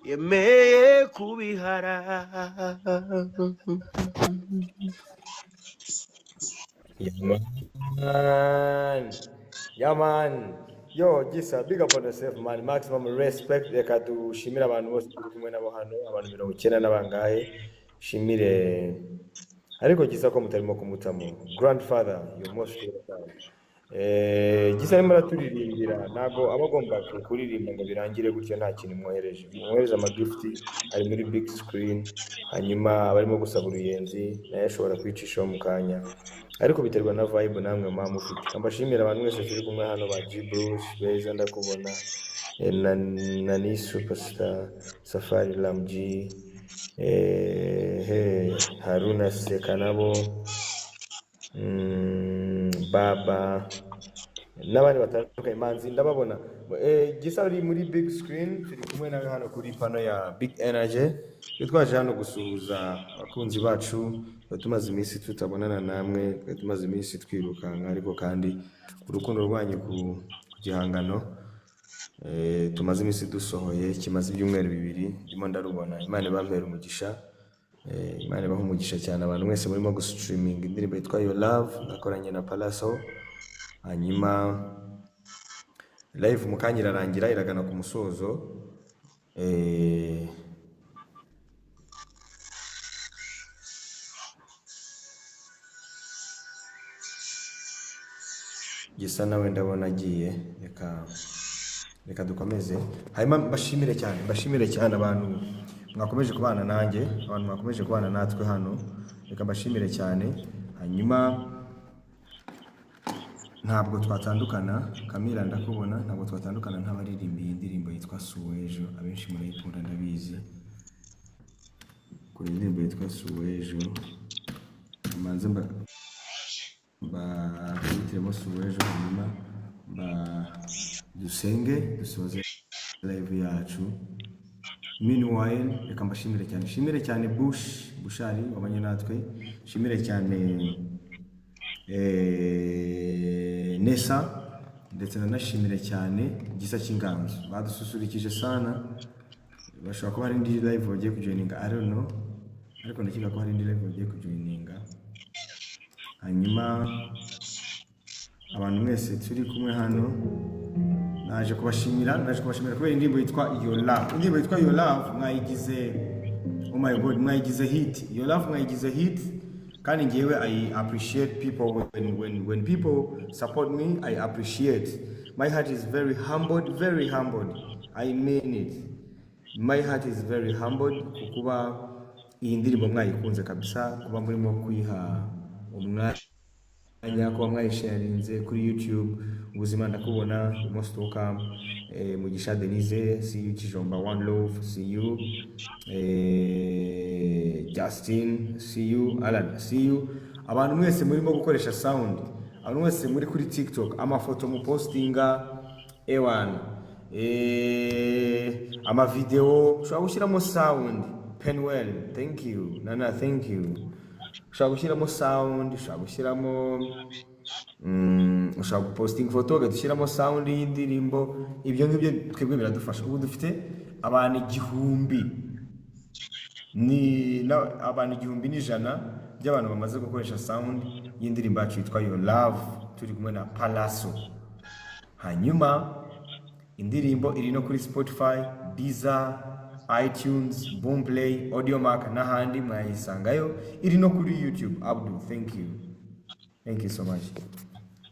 yemeye kubihara. Yeah, man. Yo, Gisa, big up on yourself, man. Maximum respect. Reka dushimire abantu bose turi kumwe nabo hano, abantu 90 n'abangahe. Shimire. Ariko Gisa ko mutarimo kumutamo. Grandfather, you most welcome. Gisa arimo araturirimbira, ntago aba agomba kuririmba ngo birangire gutyo nta kintu mwohereje. Mwohereza amagifti ari muri big screen, hanyuma abarimo gusaba uruyenzi, nayo ashobora kwicishaho mu kanya. Ariko biterwa na vibe namwe mama mufite. Mbashimira abantu mwese turi kumwe hano ba G Bruce, Beza ndakubona, Nani Superstar, Safari Lamji, Haruna Sekanabo, Baba n'abandi batandukanye manzi ndababona. Gisa ari muri big screen, turi kumwe nawe hano kuri pano ya Big Energy. Twaje hano gusuhuza abakunzi bacu, tumaze iminsi tutabonana namwe, tumaze iminsi twirukanka, ariko kandi urukundo rwanyu ku gihangano tumaze iminsi dusohoye kimaze ibyumweru 2 ndimo ndarubona. Imana bampera umugisha, Imana baha umugisha cyane abantu mwese murimo gustreaming indirimbo yitwa Your Love nakoranye na Palaso. Hanyuma live mukanya irarangira iragana ku musozo. Gisa nawe ndabona agiye, reka dukomeze. Hanyuma mbashimire cyane abantu mwakomeje kubana nanjye, abantu mwakomeje kubana natwe hano, reka mbashimire cyane. Hanyuma ntabwo twatandukana, Kamira ndakubona, ntabwo twatandukana ntabaririmbiye indirimbo yitwa Suwejo, abenshi murayikunda ndabizi. Kuri indirimbo yitwa Suwejo manze bitiremo Suwejo, hanyuma dusenge dusoze live yacu. Meanwhile reka mbashimire cyane, shimire cyane Bushari wabanye natwe, shimire cyane Nesa, ndetse nanashimire cyane Gisa cy'Inganzo, badususurikije sana. Bashobora kuba hari indi live bagiye kujoininga, I don't know, ariko ndakeka ko hari indi live bagiye kujoininga. Hanyuma abantu mwese turi kumwe hano naje kubashimira kubera indirimbo yitwa Your Love. Indirimbo yitwa Your Love mwayigize, oh my god, mwayigize hit. Your Love mwayigize hit, kandi ngewe I appreciate people when people support me. I appreciate. My heart is very humbled, very humbled. I mean it. My heart is very humbled kuba iyi ndirimbo mwayikunze kabisa, kuba murimo kwiha umwanya, kuba mwayisharinze kuri YouTube. Ubuzima ndakubona, most welcome. Mugisha Denise, see you. Kijomba One Love, see you. Justin, see you. Alan, see you. Abantu mwese murimo gukoresha sound, abantu mwese muri kuri TikTok, amafoto mu postinga ewan, ama video ushobora gushyiramo sound. Penwell, thank you. Nana, thank you. Ushobora gushyiramo sound, ushobora gushyiramo ushobora posting photo ugashyiramo sound y'indirimbo. Ibyo ngibyo twebwe biradufasha. Ubu dufite abantu 1000 n'ijana by'abantu bamaze gukoresha sound y'indirimbo yacu yitwa Your Love, turi kumwe na Palaso. Hanyuma indirimbo iri no kuri Spotify, Deezer, iTunes, Boomplay, Audiomack n'ahandi mwayisangayo. Iri no kuri YouTube. Abdul, thank you so much.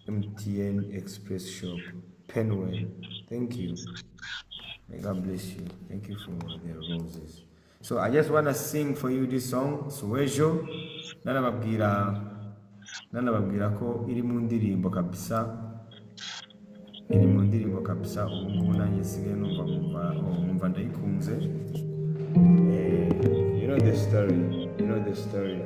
MTN Express Shop, Penwell, thank you. May God bless you. Thank you for the roses. So I just want to sing for you this song, Suwejo. Nanababwira ko iri mu ndirimbo kabisa, ubu ngubu nanjye sigaye numva ndayikunze. You know the story.